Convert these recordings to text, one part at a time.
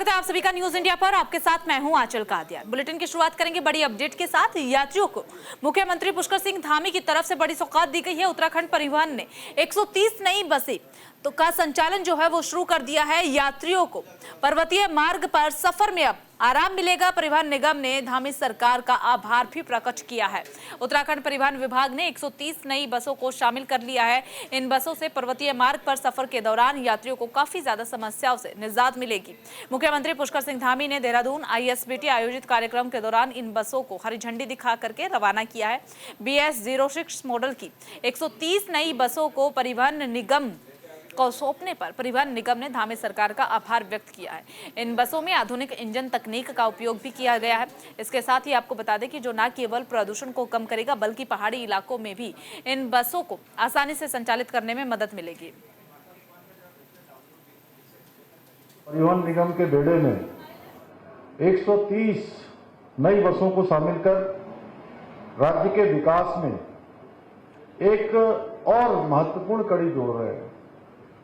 स्वागत है आप सभी का न्यूज इंडिया पर। आपके साथ मैं हूं आंचल कादियान। बुलेटिन की शुरुआत करेंगे बड़ी अपडेट के साथ। यात्रियों को मुख्यमंत्री पुष्कर सिंह धामी की तरफ से बड़ी सौगात दी गई है। उत्तराखंड परिवहन ने 130 नई बसें का संचालन जो है वो शुरू कर दिया है। यात्रियों को पर्वतीय मार्ग पर सफर में अब आराम मिलेगा। परिवहन निगम ने धामी सरकार का आभार भी प्रकट किया है। उत्तराखंड परिवहन विभाग ने 130 नई बसों को शामिल कर लिया है। इन बसों से पर्वतीय मार्ग पर सफर के दौरान यात्रियों को काफी ज्यादा समस्याओं से निजात मिलेगी। मुख्यमंत्री पुष्कर सिंह धामी ने देहरादून ISBT आयोजित कार्यक्रम के दौरान इन बसों को हरी झंडी दिखा करके रवाना किया है। BS06 मॉडल की 130 नई बसों को परिवहन निगम को सौंपने पर परिवहन निगम ने धामी सरकार का आभार व्यक्त किया है। इन बसों में आधुनिक इंजन तकनीक का उपयोग भी किया गया है। इसके साथ ही आपको बता दें कि जो न केवल प्रदूषण को कम करेगा बल्कि पहाड़ी इलाकों में भी इन बसों को आसानी से संचालित करने में मदद मिलेगी। परिवहन निगम के बेड़े में 130 नई बसों को शामिल कर राज्य के विकास में एक और महत्वपूर्ण कड़ी जोड़ रहे हैं।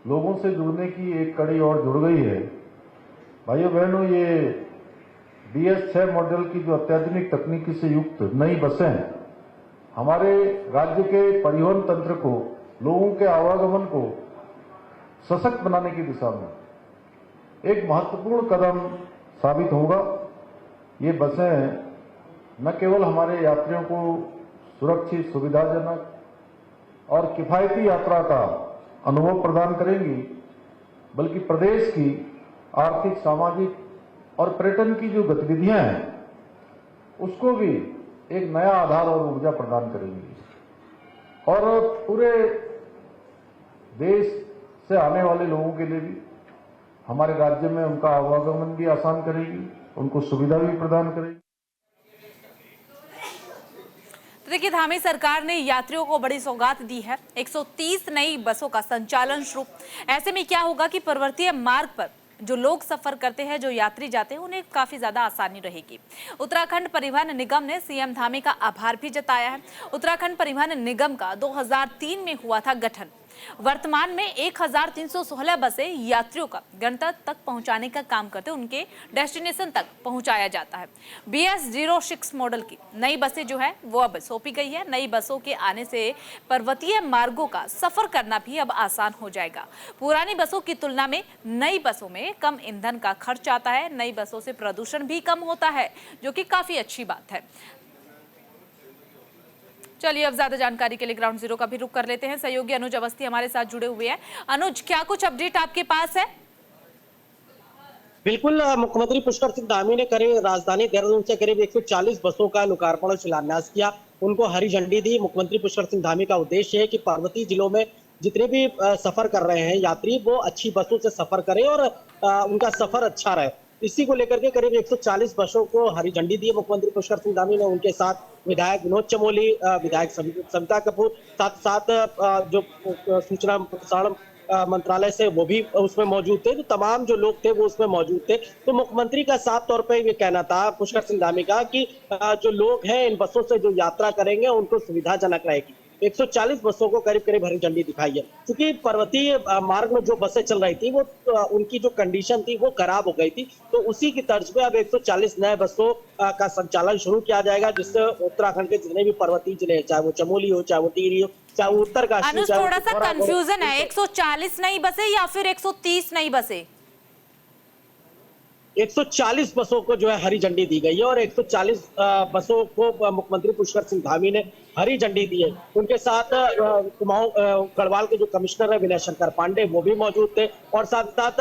लोगों से जुड़ने की एक कड़ी और जुड़ गई है। भाइयों बहनों, ये BS6 मॉडल की जो अत्याधुनिक तकनीकी से युक्त नई बसें हैं, हमारे राज्य के परिवहन तंत्र को, लोगों के आवागमन को सशक्त बनाने की दिशा में एक महत्वपूर्ण कदम साबित होगा। ये बसें न केवल हमारे यात्रियों को सुरक्षित, सुविधाजनक और किफायती यात्रा का अनुभव प्रदान करेंगी, बल्कि प्रदेश की आर्थिक, सामाजिक और पर्यटन की जो गतिविधियां हैं उसको भी एक नया आधार और ऊर्जा प्रदान करेंगी और पूरे देश से आने वाले लोगों के लिए भी हमारे राज्य में उनका आवागमन भी आसान करेगी, उनको सुविधा भी प्रदान करेगी। देखिए, धामी सरकार ने यात्रियों को बड़ी सौगात दी है। 130 नई बसों का संचालन शुरू। ऐसे में क्या होगा कि पर्वतीय मार्ग पर जो लोग सफर करते हैं, जो यात्री जाते हैं, उन्हें काफी ज्यादा आसानी रहेगी। उत्तराखंड परिवहन निगम ने CM धामी का आभार भी जताया है। उत्तराखंड परिवहन निगम का 2003 में हुआ था गठन। वर्तमान में 1316 बसें यात्रियों का गंतव्य तक पहुंचाने का काम करते, उनके डेस्टिनेशन तक पहुंचाया जाता है। BS06 मॉडल की नई बसें जो है वो अब सौंपी गई है। नई बसों के आने से पर्वतीय मार्गों का सफर करना भी अब आसान हो जाएगा। पुरानी बसों की तुलना में नई बसों में कम ईंधन का खर्च आता है। नई बसों से प्रदूषण भी कम होता है, जो कि काफी अच्छी बात है। चलिए, अब ज्यादा जानकारी के लिए ग्राउंड जीरो का भी रुख कर लेते हैं। सहयोगी अनुज अवस्थी हमारे साथ जुड़े हुए हैं। अनुज, क्या कुछ अपडेट आपके पास है? बिल्कुल, मुख्यमंत्री पुष्कर सिंह धामी ने करीब राजधानी देहरादून से करीब 140 बसों का लोकार्पण और शिलान्यास किया, उनको हरी झंडी दी। मुख्यमंत्री पुष्कर सिंह धामी का उद्देश्य है कि पर्वतीय जिलों में जितने भी सफर कर रहे हैं यात्री, वो अच्छी बसों से सफर करें और उनका सफर अच्छा रहे। इसी को लेकर के करीब 140 बसों को हरी झंडी दी मुख्यमंत्री पुष्कर सिंह धामी ने। उनके साथ विधायक विनोद चमोली, विधायक सविता कपूर, साथ जो सूचना प्रसारण मंत्रालय से वो भी उसमें मौजूद थे। तो तमाम जो लोग थे वो उसमें मौजूद थे। तो मुख्यमंत्री का साफ तौर पे ये कहना था पुष्कर सिंह धामी का कि जो लोग हैं इन बसों से जो यात्रा करेंगे उनको सुविधाजनक रहेगी। 140 बसों को करीब करीब हरी झंडी दिखाई है, क्योंकि पर्वतीय मार्ग में जो बसें चल रही थी वो उनकी जो कंडीशन थी वो खराब हो गई थी। तो उसी की तर्ज पे अब 140 नए बसों का संचालन शुरू किया जाएगा, जिससे उत्तराखंड के जितने भी पर्वतीय जिले हैं, चाहे वो चमोली हो, चाहे वो टिहरी हो, चाहे वो उत्तरकाशी, थोड़ा सा कंफ्यूजन है। 140 नई बसें या फिर 130 नई बसें? 140 बसों को जो है हरी झंडी दी गई है और 140 बसों को मुख्यमंत्री पुष्कर सिंह धामी ने हरी झंडी दी है। उनके साथ कुमाऊं गढ़वाल के जो कमिश्नर है विनय शंकर पांडे वो भी मौजूद थे और साथ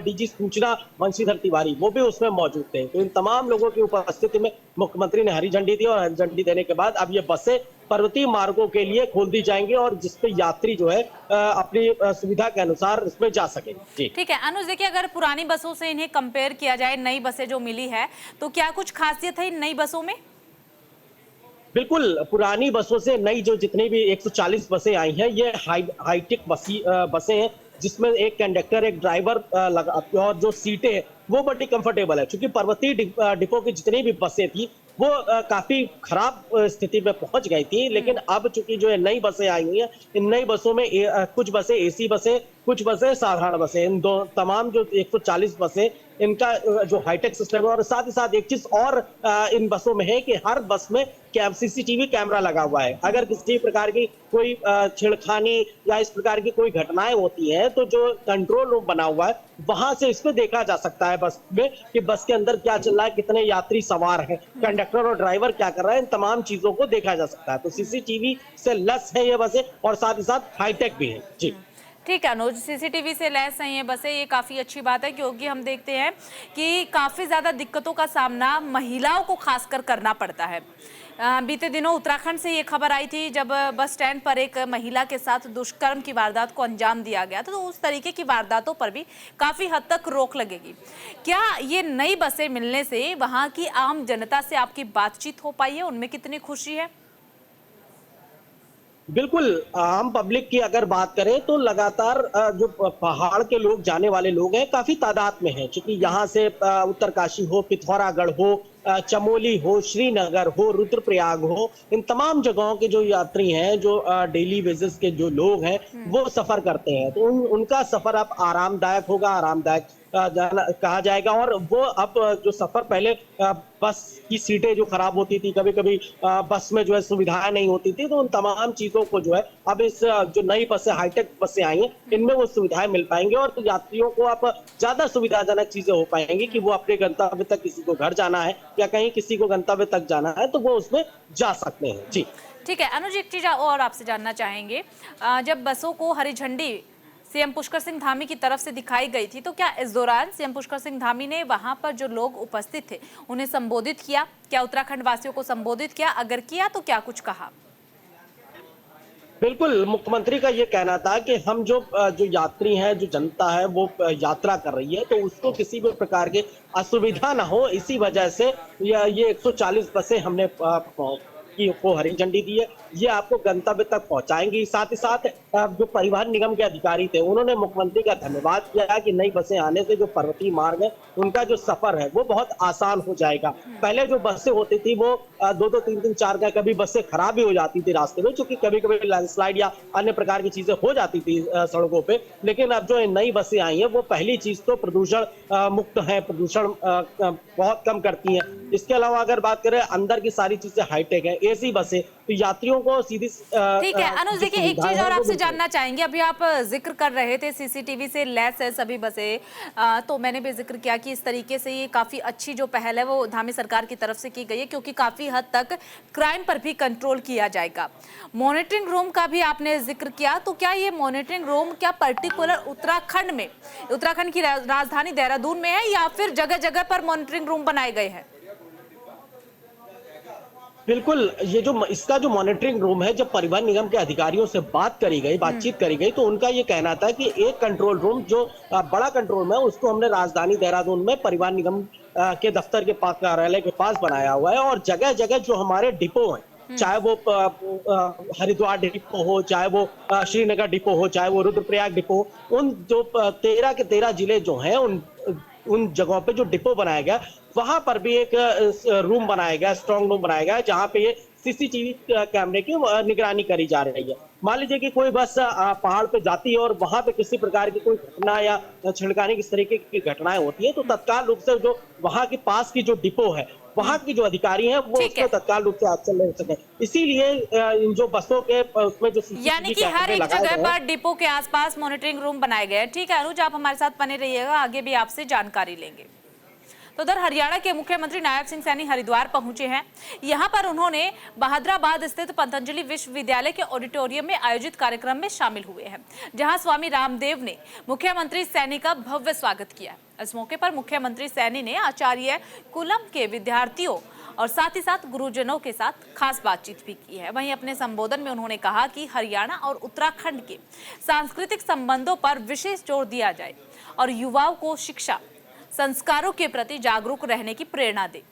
DG सूचना वंशीधर तिवारी वो भी उसमें मौजूद थे। तो इन तमाम लोगों की उपस्थिति में मुख्यमंत्री ने हरी झंडी दी और हरी झंडी देने के बाद अब ये बसें पर्वतीय मार्गों के लिए खोल दी जाएंगी और जिसपे यात्री जो है अपनी सुविधा के अनुसार इसमें जा सकेंगे। ठीक है अनुज, देखिए, अगर पुरानी बसों से इन्हें कंपेयर किया जाए, नई बसें जो मिली है, तो क्या कुछ खासियत है इन नई बसों में? बिल्कुल, पुरानी बसों से नई जो जितनी भी 140 बसें आई हैं ये हाईटेक बसें हैं, जिसमें एक कंडक्टर, एक ड्राइवर लगा और जो सीटें हैं वो बड़ी कंफर्टेबल है। क्योंकि पर्वतीय डिपो की जितनी भी बसें थी वो काफी खराब स्थिति में पहुंच गई थी, लेकिन अब चूंकि जो है नई बसें आई हुई हैं, इन नई बसों में कुछ बसें AC बसें कुछ बसें साधारण बसें। इन दो तमाम जो 140 बसें, इनका जो हाईटेक सिस्टम है, और साथ ही साथ एक चीज और इन बसों में है कि हर बस में सीसीटीवी कैमरा लगा हुआ है। अगर किसी प्रकार की कोई छेड़खानी या इस प्रकार की कोई घटनाएं होती हैं, तो जो कंट्रोल रूम बना हुआ है वहां से इसको देखा जा सकता है बस में, कि बस के अंदर क्या चल रहा है, कितने यात्री सवार हैं, कंडक्टर और ड्राइवर क्या कर रहा है, इन तमाम चीजों को देखा जा सकता है। तो सीसीटीवी से लैस है ये बसें, और साथ ही साथ हाईटेक भी है। जी ठीक है अनुज, सीसीटीवी से लैस हैं ये बसें, ये काफ़ी अच्छी बात है, क्योंकि हम देखते हैं कि काफ़ी ज़्यादा दिक्कतों का सामना महिलाओं को खासकर करना पड़ता है। बीते दिनों उत्तराखंड से ये खबर आई थी, जब बस स्टैंड पर एक महिला के साथ दुष्कर्म की वारदात को अंजाम दिया गया था, तो उस तरीके की वारदातों पर भी काफ़ी हद तक रोक लगेगी। क्या ये नई बसें मिलने से वहाँ की आम जनता से आपकी बातचीत हो पाई है, उनमें कितनी खुशी है? बिल्कुल, आम पब्लिक की अगर बात करें तो लगातार जो पहाड़ के लोग, जाने वाले लोग हैं, काफी तादाद में हैं, क्योंकि यहाँ से उत्तरकाशी हो, पिथौरागढ़ हो, चमोली हो, श्रीनगर हो, रुद्रप्रयाग हो, इन तमाम जगहों के जो यात्री हैं, जो डेली बेसिस के जो लोग हैं, वो सफर करते हैं। तो उनका सफर अब आरामदायक होगा, आरामदायक कहा जाएगा। और वो अब जो सफर पहले बस की सीटें जो खराब होती थी, कभी कभी बस में जो है सुविधाएं नहीं होती थी, तो उन तमाम चीजों को जो है अब इस जो नई बसें, हाईटेक बसें आई हैं, इनमें वो सुविधाएं मिल पाएंगी, और तो यात्रियों को अब ज्यादा सुविधाजनक चीजें हो पाएंगी कि वो अपने गंतव्य तक, किसी को घर जाना है या कहीं किसी को गंतव्य तक जाना है, तो वो उसमें जा सकते हैं। जी ठीक है अनुज, एक चीज और आपसे जानना चाहेंगे, जब बसों को हरी झंडी सीएम पुष्कर सिंह धामी की तरफ से दिखाई गई थी, तो क्या इस दौरान सीएम पुष्कर सिंह धामी ने वहां पर जो लोग उपस्थित थे उन्हें संबोधित किया? क्या उत्तराखंड वासियों को संबोधित किया? अगर किया तो क्या कुछ कहा? बिल्कुल, मुख्यमंत्री का ये कहना था कि हम जो यात्री हैं, जो जनता है, वो यात्रा कर रही है, तो उसको किसी भी प्रकार की असुविधा ना हो, इसी वजह से ये 140 बसें हमने को हरी झंडी दी है। ये आपको गंतव्य तक पहुंचाएंगी। साथ ही साथ जो परिवहन निगम के अधिकारी थे, उन्होंने मुख्यमंत्री का धन्यवाद किया कि नई बसें आने से जो पर्वतीय मार्ग है, उनका जो सफर है वो बहुत आसान हो जाएगा। पहले जो बसें होती थी वो 2-2, 3-3, 4 का, कभी बसें खराब भी हो जाती थी रास्ते में, क्योंकि कभी कभी लैंडस्लाइड या अन्य प्रकार की चीजें हो जाती थी सड़कों पे। लेकिन अब जो नई बसें आई हैं, वो पहली चीज तो प्रदूषण मुक्त है, प्रदूषण बहुत कम करती हैं। इसके अलावा अगर बात करें, अंदर की सारी चीजें हाईटेक है, एसी बसें, तो यात्रियों को सीधी ठीक है अनुज, देखिए एक चीज और आपसे जानना चाहेंगे, अभी आप जिक्र कर रहे थे सीसीटीवी से लैस है सभी बसें, तो मैंने भी जिक्र किया कि इस तरीके से ये काफी अच्छी जो पहल है वो धामी सरकार की तरफ से की गई है, क्योंकि काफी हद तक क्राइम पर भी कंट्रोल किया जाएगा। मॉनिटरिंग रूम का भी आपने जिक्र किया, तो क्या ये मॉनिटरिंग रूम क्या पर्टिकुलर उत्तराखंड में, उत्तराखंड की राजधानी देहरादून में है, या फिर जगह जगह पर मॉनिटरिंग रूम बनाए गए हैं? बिल्कुल, ये जो इसका जो मॉनिटरिंग रूम है, जब परिवहन निगम के अधिकारियों से बातचीत करी गई, तो उनका ये कहना था कि एक कंट्रोल रूम, जो बड़ा कंट्रोल रूम है, उसको हमने राजधानी देहरादून में परिवहन निगम के दफ्तर के पास, कार्यालय के पास बनाया हुआ है। और जगह जगह जो हमारे डिपो हैं, चाहे वो हरिद्वार डिपो हो, चाहे वो श्रीनगर डिपो हो, चाहे वो रुद्रप्रयाग डिपो, उन जो 13 के 13 जिले जो हैं, उन जगहों पे जो डिपो बनाया गया, वहां पर भी एक रूम बनाया गया, स्ट्रॉन्ग रूम बनाया गया, जहां पे ये सीसीटीवी कैमरे की निगरानी करी जा रही है। मान लीजिए कि कोई बस पहाड़ पे जाती है और वहां पे किसी प्रकार की कोई घटना या छिड़काने की तरीके की घटनाएं होती है, तो तत्काल रूप से जो वहां के पास की जो डिपो है, वहां की जो अधिकारी हैं, वो उसमें तत्काल रूप से एक्शन ले सके। इसीलिए इन जो बसों के उसमें जो यानी कि हर एक जगह पर डिपो के आसपास मॉनिटरिंग रूम बनाए गए हैं। ठीक है अनुज, आप हमारे साथ बने रहिएगा, आगे भी आपसे जानकारी लेंगे। तो उधर हरियाणा के मुख्यमंत्री नायब सिंह सैनी हरिद्वार पहुंचे हैं। यहां पर उन्होंने बहादुराबाद स्थित पतंजलि विश्वविद्यालय के ऑडिटोरियम में आयोजित कार्यक्रम में शामिल हुए हैं, जहां स्वामी रामदेव ने मुख्यमंत्री सैनी का भव्य स्वागत किया। इस मौके पर मुख्यमंत्री सैनी ने आचार्य कुलम के विद्यार्थियों और साथ ही साथ गुरुजनों के साथ खास बातचीत भी की है। वहीं अपने संबोधन में उन्होंने कहा कि हरियाणा और उत्तराखंड के सांस्कृतिक संबंधों पर विशेष जोर दिया जाए और युवाओं को शिक्षा, संस्कारों के प्रति जागरूक रहने की प्रेरणा दे।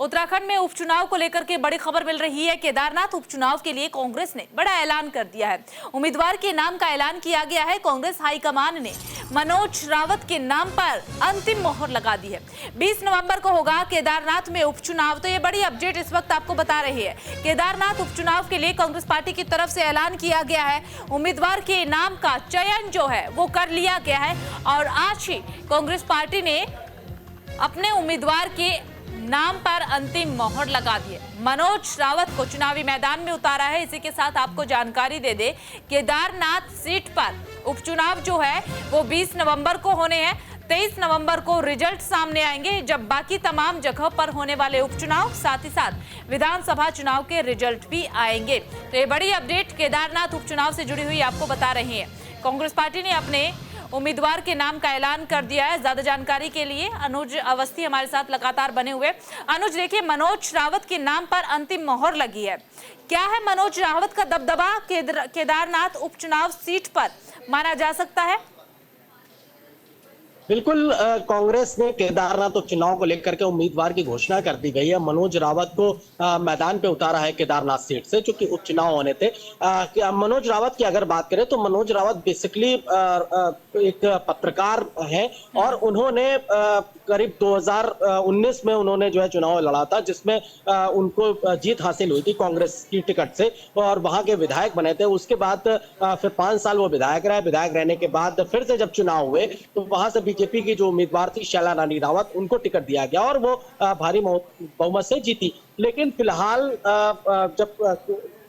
उत्तराखंड में उपचुनाव को लेकर के बड़ी खबर मिल रही है। केदारनाथ उपचुनाव के लिए कांग्रेस ने बड़ा ऐलान कर दिया है। उम्मीदवार के नाम का ऐलान किया गया है। कांग्रेस हाईकमान ने मनोज रावत के नाम पर अंतिम मोहर लगा दी है। 20 नवंबर को होगा केदारनाथ में उपचुनाव। तो ये बड़ी अपडेट इस वक्त आपको बता रही है। केदारनाथ उपचुनाव के लिए कांग्रेस पार्टी की तरफ से ऐलान किया गया है। उम्मीदवार के नाम का चयन जो है वो कर लिया गया है और आज ही कांग्रेस पार्टी ने अपने उम्मीदवार के नाम पर अंतिम मोहर लगा दी है। मनोज रावत को चुनावी मैदान में उतारा है। इसी के साथ आपको जानकारी दे दे, केदारनाथ सीट पर उपचुनाव जो है वो 20 नवंबर को होने हैं। 23 नवंबर को रिजल्ट सामने आएंगे, जब बाकी तमाम जगह पर होने वाले उपचुनाव साथ ही साथ विधानसभा चुनाव के रिजल्ट भी आएंगे। तो ये बड़ी अपडेट केदारनाथ उपचुनाव से जुड़ी हुई आपको बता रहे हैं। कांग्रेस पार्टी ने अपने उम्मीदवार के नाम का ऐलान कर दिया है। ज्यादा जानकारी के लिए अनुज अवस्थी हमारे साथ लगातार बने हुए। अनुज, देखिए, मनोज रावत के नाम पर अंतिम मोहर लगी है। क्या है मनोज रावत का दबदबा केदारनाथ उपचुनाव सीट पर माना जा सकता है? बिल्कुल, कांग्रेस ने केदारनाथ उपचुनाव को लेकर के उम्मीदवार की घोषणा कर दी गई है। मनोज रावत को मैदान पे उतारा है केदारनाथ सीट से, चूंकि उपचुनाव होने थे। मनोज रावत की अगर बात करें तो मनोज रावत बेसिकली एक पत्रकार है और उन्होंने करीब 2019 में उन्होंने जो है चुनाव लड़ा था, जिसमें उनको जीत हासिल हुई थी कांग्रेस की टिकट से और वहां के विधायक बने थे। उसके बाद फिर 5 साल वो विधायक रहे। विधायक रहने के बाद फिर से जब चुनाव हुए तो वहां से बीजेपी की जो उम्मीदवार थी शैला रानी रावत, उनको टिकट दिया गया और वो भारी बहुमत से जीती। लेकिन फिलहाल जब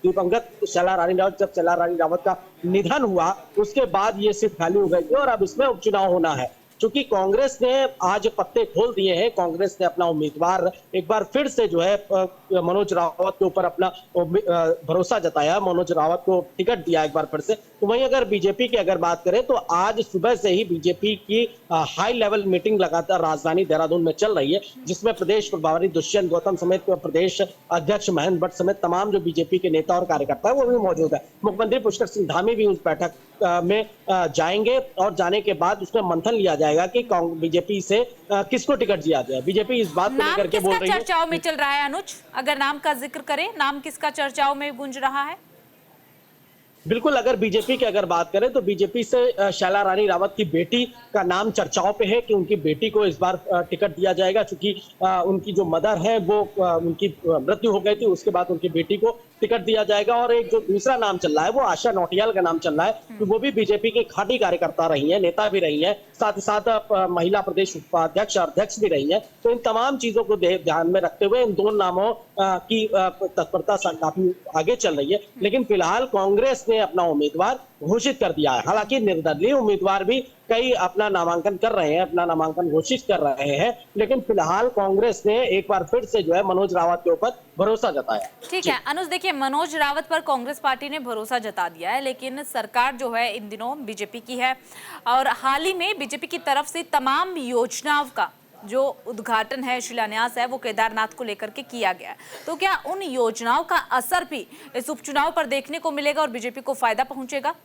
दिवंगत शैला रानी रावत का निधन हुआ, उसके बाद ये सीट खाली हो गई थी और अब इसमें उपचुनाव होना है। चूंकि कांग्रेस ने आज पत्ते खोल दिए हैं, कांग्रेस ने अपना उम्मीदवार एक बार फिर से जो है मनोज रावत के ऊपर अपना भरोसा जताया, मनोज रावत को टिकट दिया एक बार फिर से। तो वहीं अगर बीजेपी की अगर बात करें तो आज सुबह से ही बीजेपी की हाई लेवल मीटिंग लगातार राजधानी देहरादून में चल रही है, जिसमें प्रदेश प्रभारी दुष्यंत गौतम समेत प्रदेश अध्यक्ष महेंद्र भट्ट समेत तमाम जो बीजेपी के नेता और कार्यकर्ता है वो भी मौजूद है। मुख्यमंत्री पुष्कर सिंह धामी भी उस बैठक में जाएंगे और जाने के बाद उसमें मंथन लिया जाएगा कि बीजेपी से किसको टिकट दिया जाए। बीजेपी इस बात को लेकर के बोल रही है। चर्चाओं में चल रहा है अनुज, अगर नाम का जिक्र करें, नाम किसका चर्चाओं में गूंज रहा है? बिल्कुल, अगर बीजेपी की अगर बात करें तो बीजेपी से शैला रानी रावत की बेटी का नाम चर्चाओं पे है कि उनकी बेटी को इस बार टिकट दिया जाएगा, क्योंकि उनकी जो मदर है वो उनकी मृत्यु हो गई थी, उसके बाद उनकी बेटी को टिकट दिया जाएगा। और एक जो दूसरा नाम चल रहा है वो आशा नौटियाल का नाम चल रहा है, तो वो भी बीजेपी की खाटी कार्यकर्ता रही है, नेता भी रही है, साथ ही साथ महिला प्रदेश उपाध्यक्ष अध्यक्ष भी रही है। तो इन तमाम चीजों को ध्यान में रखते हुए इन दो नामों की तत्परता काफी आगे चल रही है। लेकिन फिलहाल कांग्रेस ने अपना उम्मीदवार घोषित कर दिया है। हालांकि निर्दलीय उम्मीदवार भी कई अपना नामांकन कर रहे हैं, अपना नामांकन घोषित कर रहे हैं, लेकिन फिलहाल कांग्रेस ने एक बार फिर से जो है मनोज रावत के ऊपर भरोसा जताया। ठीक है अनुज, देखिए, मनोज रावत पर कांग्रेस पार्टी ने भरोसा जता दिया है, लेकिन सरकार जो है इन दिनों बीजेपी की है और हाल ही में बीजेपी की तरफ से तमाम योजनाओं का जो उद्घाटन है, शिलान्यास है, वो केदारनाथ को लेकर के किया गया है। तो क्या उन योजनाओं का असर भी इस उपचुनाव पर देखने को मिलेगा और बीजेपी को फायदा पहुंचेगा?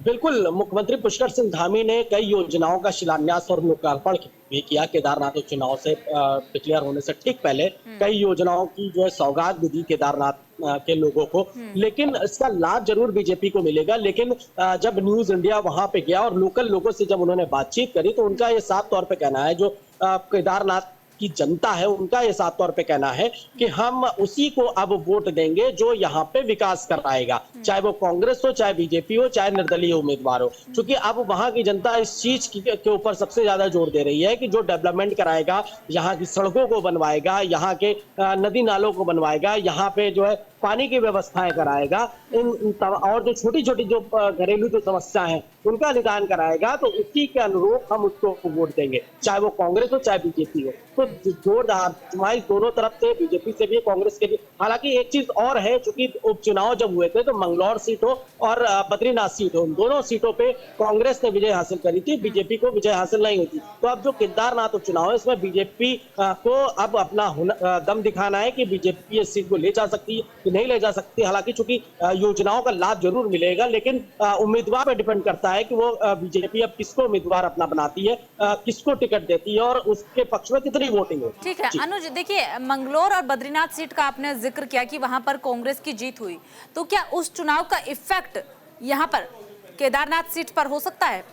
बिल्कुल, मुख्यमंत्री पुष्कर सिंह धामी ने कई योजनाओं का शिलान्यास और लोकार्पण भी किया केदारनाथ उपचुनाव से डिक्लेयर होने से ठीक पहले। कई योजनाओं की जो है सौगात भी दी केदारनाथ के लोगों को, लेकिन इसका लाभ जरूर बीजेपी को मिलेगा। लेकिन जब न्यूज इंडिया वहां पे गया और लोकल लोगों से जब उन्होंने बातचीत करी तो उनका ये साफ तौर पे कहना है, जो केदारनाथ की जनता है उनका ये साफ तौर पे कहना है कि हम उसी को अब वोट देंगे जो यहाँ पे विकास कराएगा, चाहे वो कांग्रेस हो, चाहे बीजेपी हो, चाहे निर्दलीय उम्मीदवार हो। क्योंकि अब वहां की जनता इस चीज के ऊपर सबसे ज्यादा जोर दे रही है कि जो डेवलपमेंट कराएगा, यहाँ की सड़कों को बनवाएगा, यहाँ के नदी नालों को बनवाएगा, यहाँ पे जो है पानी की व्यवस्थाएं कराएगा, और जो छोटी छोटी जो घरेलू जो समस्याएं हैं उनका निदान कराएगा, तो उसी के अनुरूप हम उसको वोट देंगे, चाहे वो कांग्रेस हो चाहे बीजेपी हो। तो जोरदार दोनों तरफ से, बीजेपी से भी कांग्रेस के भी हालांकि एक चीज और है, चूंकि उपचुनाव जब हुए थे तो मंगलौर सीट हो और बद्रीनाथ सीट हो, उन दोनों सीटों पे कांग्रेस ने विजय हासिल करी थी, बीजेपी को विजय हासिल नहीं हुई थी। तो अब जो केदारनाथ उपचुनाव है इसमें बीजेपी को अब अपना दम दिखाना है कि बीजेपी इस सीट को ले जा सकती है कि नहीं ले जा सकती। हालांकि चूंकि योजनाओं का लाभ जरूर मिलेगा, लेकिन उम्मीदवार पर डिपेंड करता है कि वो बीजेपी अब किसको उम्मीदवार अपना बनाती है, किसको टिकट देती है और उसके पक्ष में कितनी वोटिंग है। ठीक है अनुज, देखिए मंगलौर और बद्रीनाथ सीट का आपने जिक्र किया कि वहां पर कांग्रेस की जीत हुई, तो क्या उस चुनाव का इफेक्ट यहां पर केदारनाथ सीट पर हो सकता है?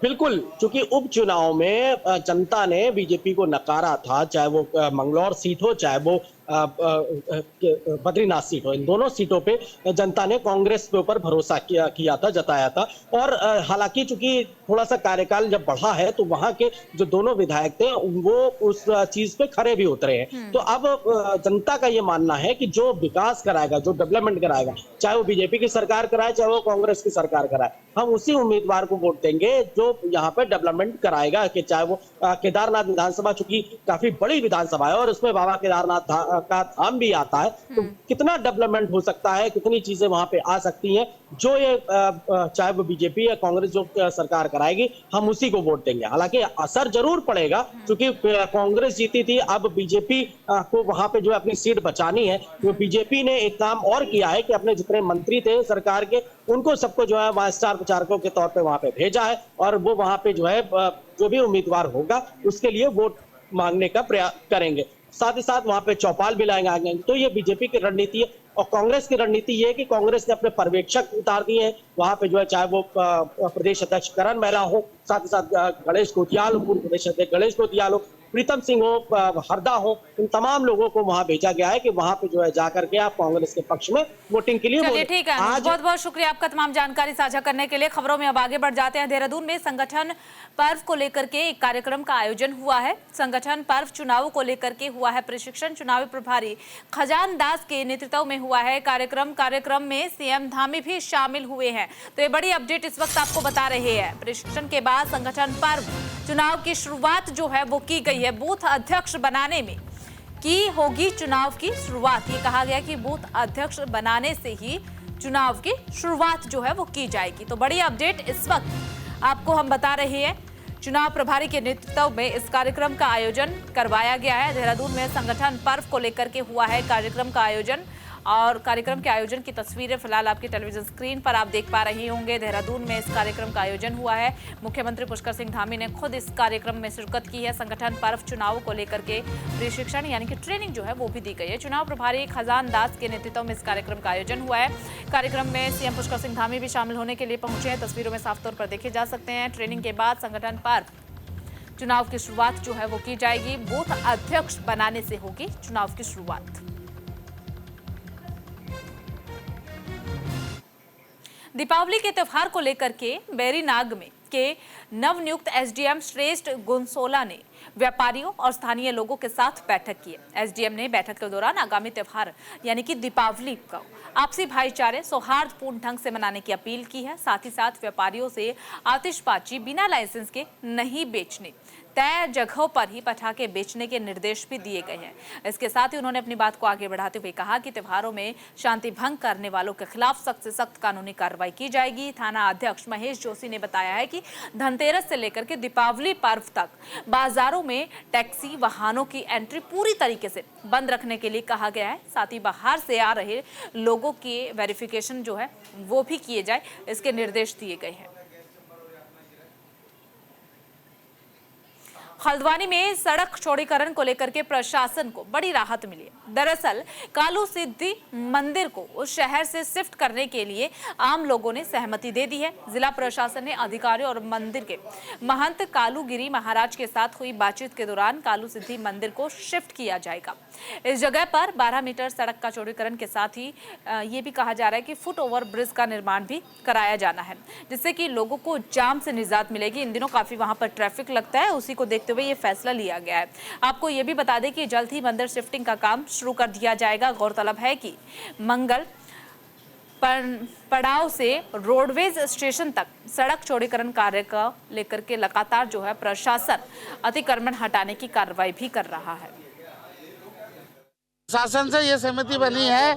बिल्कुल, क्योंकि उपचुनाव में जनता ने बीजेपी को नकारा था, चाहे वो मंगलौर सीट हो चाहे वो बद्रीनाथ सीट हो। इन दोनों सीटों पे जनता ने कांग्रेस के ऊपर भरोसा किया था, जताया था। और हालांकि चूंकि थोड़ा सा कार्यकाल जब बढ़ा है तो वहां के जो दोनों विधायक थे वो उस चीज पे खरे भी उतरे हैं। तो अब जनता का ये मानना है कि जो विकास कराएगा, जो डेवलपमेंट कराएगा, चाहे वो बीजेपी की सरकार कराए चाहे वो कांग्रेस की सरकार कराए, हम उसी उम्मीदवार को वोट देंगे जो यहाँ पे डेवलपमेंट कराएगा। कि चाहे वो केदारनाथ विधानसभा, चूंकि काफी बड़ी विधानसभा है और उसमें बाबा केदारनाथ का धाम भी आता है, तो कितना डेवलपमेंट हो सकता है, कितनी चीजें वहां पे आ सकती हैं, जो ये चाहे वो बीजेपी या कांग्रेस जो सरकार कराएगी, हम उसी को वोट देंगे। हालांकि असर जरूर पड़ेगा, क्योंकि कांग्रेस जीती थी, अब बीजेपी को वहां पे जो है अपनी सीट बचानी है। तो बीजेपी ने एक काम और किया है कि अपने जितने मंत्री थे सरकार के, उनको सबको जो है वहां स्टार प्रचारकों के तौर पे वहां पे भेजा है और वो वहां पे जो है जो भी उम्मीदवार होगा उसके लिए वोट मांगने का प्रयास करेंगे। साथ ही साथ वहां पे चौपाल भी लाएंगे आगे। तो ये बीजेपी की रणनीति है। और कांग्रेस की रणनीति ये है कि कांग्रेस ने अपने पर्यवेक्षक उतार दिए हैं वहां पे, जो है चाहे वो प्रदेश अध्यक्ष करण मेहरा हो, साथ ही साथ गणेश कोटियाल हो, पूर्व प्रदेश अध्यक्ष गणेश कोटियाल हो, प्रीतम सिंह हो, हरदा हो, इन तमाम लोगों को वहां भेजा गया है कि वहां पे जो है जाकर के आप कांग्रेस के पक्ष में वोटिंग के लिए। चलिए ठीक है, आज बहुत बहुत शुक्रिया आपका तमाम जानकारी साझा करने के लिए। खबरों में अब आगे बढ़ जाते हैं। देहरादून में संगठन पर्व को लेकर के एक कार्यक्रम का आयोजन हुआ है। संगठन पर्व चुनाव को लेकर के हुआ है प्रशिक्षण। चुनावी प्रभारी खजान दास के नेतृत्व में हुआ है कार्यक्रम में सीएम धामी भी शामिल हुए हैं। तो ये बड़ी अपडेट इस वक्त आपको बता रहे हैं। प्रशिक्षण के बाद संगठन पर्व चुनाव की शुरुआत जो है वो की गई है। बूथ अध्यक्ष बनाने में की होगी चुनाव की शुरुआत। ये कहा गया कि बूथ अध्यक्ष बनाने से ही चुनाव की शुरुआत जो है वो की जाएगी। तो बड़ी अपडेट इस वक्त आपको हम बता रहे हैं। चुनाव प्रभारी के नेतृत्व में इस कार्यक्रम का आयोजन करवाया गया है। देहरादून में संगठन पर्व को लेकर के हुआ है कार्यक्रम का आयोजन, और कार्यक्रम के आयोजन की तस्वीरें फिलहाल आपकी टेलीविजन स्क्रीन पर आप देख पा रहे होंगे। देहरादून में इस कार्यक्रम का आयोजन हुआ है। मुख्यमंत्री पुष्कर सिंह धामी ने खुद इस कार्यक्रम में शिरकत की है। संगठन पर्व चुनाव को लेकर के प्रशिक्षण यानी कि ट्रेनिंग जो है वो भी दी गई है। चुनाव प्रभारी खजान दास के नेतृत्व में इस कार्यक्रम का आयोजन हुआ है। कार्यक्रम में सीएम पुष्कर सिंह धामी भी शामिल होने के लिए पहुंचे हैं। तस्वीरों में साफ तौर पर देखे जा सकते हैं। ट्रेनिंग के बाद संगठन पर्व चुनाव की शुरुआत जो है वो की जाएगी। बूथ अध्यक्ष बनाने से होगी चुनाव की शुरुआत। दीपावली के त्यौहार को लेकर के बेरीनाग में के नवनियुक्त एसडीएम श्रेष्ठ गुनसोला ने व्यापारियों और स्थानीय लोगों के साथ बैठक की है। एसडीएम ने बैठक के दौरान आगामी त्यौहार यानी कि दीपावली को आपसी भाईचारे सौहार्दपूर्ण ढंग से मनाने की अपील की है। साथ ही साथ व्यापारियों से आतिशबाजी बिना लाइसेंस के नहीं बेचने, तय जगहों पर ही पटाखे बेचने के निर्देश भी दिए गए हैं। इसके साथ ही उन्होंने अपनी बात को आगे बढ़ाते हुए कहा कि त्योहारों में शांति भंग करने वालों के खिलाफ सख्त से सख्त कानूनी कार्रवाई की जाएगी। थाना अध्यक्ष महेश जोशी ने बताया है कि धनतेरस से लेकर के दीपावली पर्व तक बाजारों में टैक्सी वाहनों की एंट्री पूरी तरीके से बंद रखने के लिए कहा गया है। साथ ही बाहर से आ रहे लोगों की वेरिफिकेशन जो है वो भी किए जाए, इसके निर्देश दिए गए हैं। हल्द्वानी में सड़क चौड़ीकरण को लेकर के प्रशासन को बड़ी राहत मिली है। दरअसल कालू सिद्धि मंदिर को उस शहर से शिफ्ट करने के लिए आम लोगों ने सहमति दे दी है। जिला प्रशासन ने अधिकारियों और मंदिर के महंत कालूगिरी महाराज के साथ हुई बातचीत के दौरान कालू सिद्धि मंदिर को शिफ्ट किया जाएगा। इस जगह पर 12 मीटर सड़क का चौड़ीकरण के साथ ही ये भी कहा जा रहा है कि फुट ओवर ब्रिज का निर्माण भी कराया जाना है, जिससे कि लोगों को जाम से निजात मिलेगी। इन दिनों काफी वहां पर ट्रैफिक लगता है, उसी को देखते हुए ये फैसला लिया गया है। आपको ये भी बता दें कि जल्द ही मंदिर शिफ्टिंग का काम शुरू कर दिया जाएगा। गौरतलब है कि मंगल पड़ाव से रोडवेज स्टेशन तक सड़क चौड़ीकरण कार्य का लेकर के लगातार जो है प्रशासन अतिक्रमण हटाने की कार्रवाई भी कर रहा है। शासन से ये सहमति बनी है,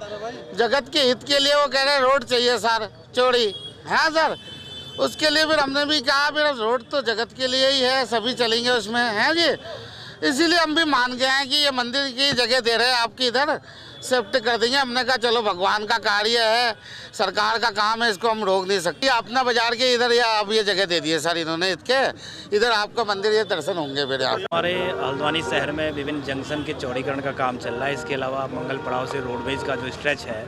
जगत के हित के लिए वो कह रहे रोड चाहिए सर चौड़ी, हाँ सर, उसके लिए फिर हमने भी कहा फिर रोड तो जगत के लिए ही है, सभी चलेंगे उसमें, हैं जी। इसीलिए हम भी मान गए हैं कि ये मंदिर की जगह दे रहे हैं आपकी, इधर शिफ्ट कर देंगे। हमने कहा चलो भगवान का कार्य है, सरकार का काम है, इसको हम रोक नहीं सकते। अपना बाजार के इधर या अब ये जगह दे दी है सर इन्होंने, इसके इधर आपका मंदिर ये दर्शन होंगे फिर आप। हमारे हल्द्वानी शहर में विभिन्न जंक्शन के चौड़ीकरण का काम चल रहा है। इसके अलावा मंगल पड़ाव से रोडवेज का जो स्ट्रेच है,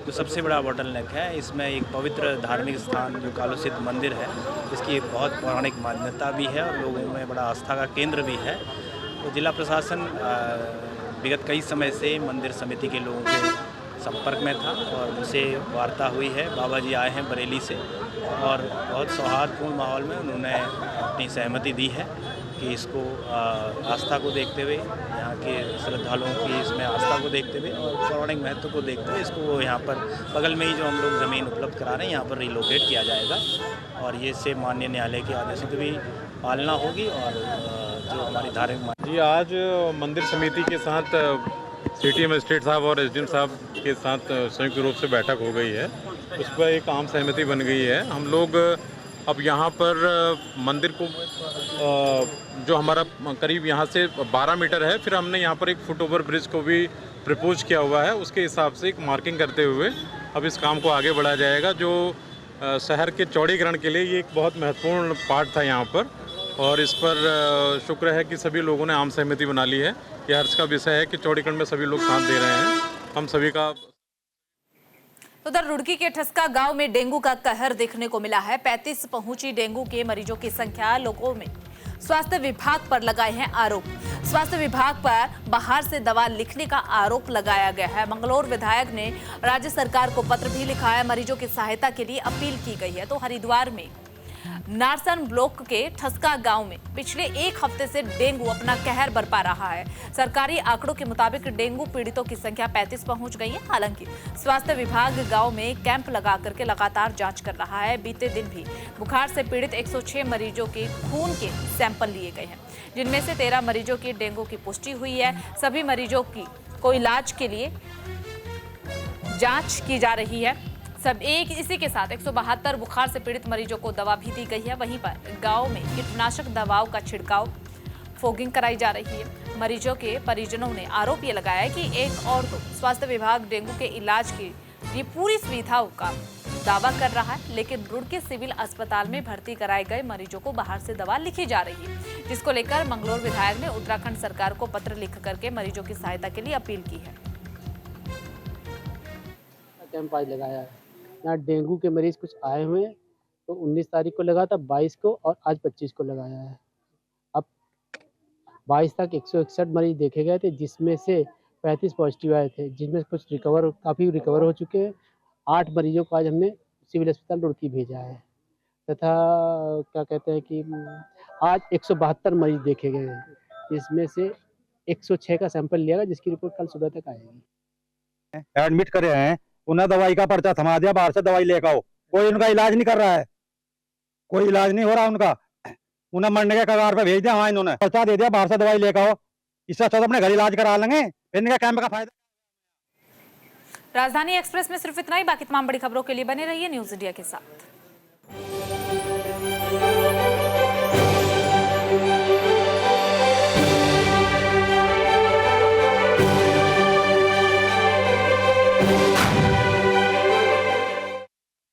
जो सबसे बड़ा बोटलनेक है, इसमें एक पवित्र धार्मिक स्थान जो कालूसिद्ध मंदिर है, इसकी बहुत पौराणिक मान्यता भी है और लोगों में बड़ा आस्था का केंद्र भी है। तो जिला प्रशासन विगत कई समय से मंदिर समिति के लोगों के संपर्क में था और उनसे वार्ता हुई है। बाबा जी आए हैं बरेली से और बहुत सौहार्दपूर्ण माहौल में उन्होंने अपनी सहमति दी है कि इसको आस्था को देखते हुए, यहाँ के श्रद्धालुओं की इसमें आस्था को देखते हुए और पौराणिक महत्व को देखते हुए इसको यहाँ पर बगल में ही जो हम लोग ज़मीन उपलब्ध करा रहे हैं यहाँ पर रिलोकेट किया जाएगा और ये से माननीय न्यायालय के आदेशों की भी पालना होगी और जो हमारी धार्मिक जी आज मंदिर समिति के साथ सिटी मजिस्ट्रेट साहब और एसडीएम साहब के साथ संयुक्त रूप से बैठक हो गई है, उस पर एक आम सहमति बन गई है। हम लोग अब यहाँ पर मंदिर को जो हमारा करीब यहाँ से 12 मीटर है, फिर हमने यहाँ पर एक फुट ओवर ब्रिज को भी प्रपोज किया हुआ है, उसके हिसाब से एक मार्किंग करते हुए अब इस काम को आगे बढ़ाया जाएगा। जो शहर के चौड़ीकरण के लिए ये एक बहुत महत्वपूर्ण पार्ट था यहाँ पर और इस पर शुक्र है कि सभी लोगों ने आम सहमति बना ली है। यह हर्ष का विषय है कि चौड़ीकरण में सभी लोग साथ दे रहे हैं, हम सभी का। उधर रुड़की के ठसका गांव में डेंगू का कहर देखने को मिला है। 35 पहुंची डेंगू के मरीजों की संख्या। लोगों में स्वास्थ्य विभाग पर लगाए हैं आरोप। स्वास्थ्य विभाग पर बाहर से दवा लिखने का आरोप लगाया गया है। मंगलौर विधायक ने राज्य सरकार को पत्र भी लिखा है। मरीजों की सहायता के लिए अपील की गई है। तो हरिद्वार में नारसन ब्लॉक के ठसका गांव में पिछले एक हफ्ते से डेंगू अपना कहर बरपा रहा है। सरकारी आंकड़ों के मुताबिक डेंगू पीड़ितों की संख्या 35 पहुंच गई है। हालांकि स्वास्थ्य विभाग गांव में कैंप लगा करके लगातार जांच कर रहा है। बीते दिन भी बुखार से पीड़ित 106 मरीजों के खून के सैंपल लिए गए हैं, जिनमें से 13 मरीजों की डेंगू की पुष्टि हुई है। सभी मरीजों की को इलाज के लिए जांच की जा रही है। सब एक इसी के साथ 172 बुखार से पीड़ित मरीजों को दवा भी दी गई है। वहीं पर गांव में कीटनाशक दवाओं का छिड़काव, फोगिंग कराई जा रही है। मरीजों के परिजनों ने आरोप ये लगाया है कि एक और तो स्वास्थ्य विभाग डेंगू के इलाज की ये पूरी सुविधाओं का दावा कर रहा है, लेकिन रुड़की सिविल अस्पताल में भर्ती कराए गए मरीजों को बाहर से दवा लिखी जा रही है, जिसको लेकर मंगलौर विधायक ने उत्तराखंड सरकार को पत्र लिख करके मरीजों की सहायता के लिए अपील की है। कैंप आज लगाया है। यहाँ डेंगू के मरीज कुछ आए हुए हैं, तो 19 तारीख को लगा था, 22 को और आज 25 को लगाया है। अब 22 तक 161 मरीज देखे गए थे, जिसमें से 35 पॉजिटिव आए थे, जिनमें कुछ काफ़ी रिकवर हो चुके हैं। 8 मरीजों को आज हमने सिविल अस्पताल रुड़की भेजा है तथा क्या कहते हैं कि आज 172 मरीज देखे गए हैं, जिसमें से 106 का सैंपल लिया गया, जिसकी रिपोर्ट कल सुबह तक आएगी। एडमिट करे हैं, उन्हें दवाई का पर्चा थमा दिया, बाहर से दवाई लेकर आओ। कोई उनका इलाज नहीं कर रहा है, कोई इलाज नहीं हो रहा उनका। उन्हें मरने के कगार पे भेज दिया। वहाँ इन्होंने पर्चा दे दिया, बाहर से दवाई लेकर आओ। इससे अच्छा तो अपने घर इलाज करा लेंगे, फिर इनका कैंप का फायदा। राजधानी एक्सप्रेस में सिर्फ इतना ही। बाकी तमाम बड़ी खबरों के लिए बने रहिए न्यूज़ इंडिया के साथ।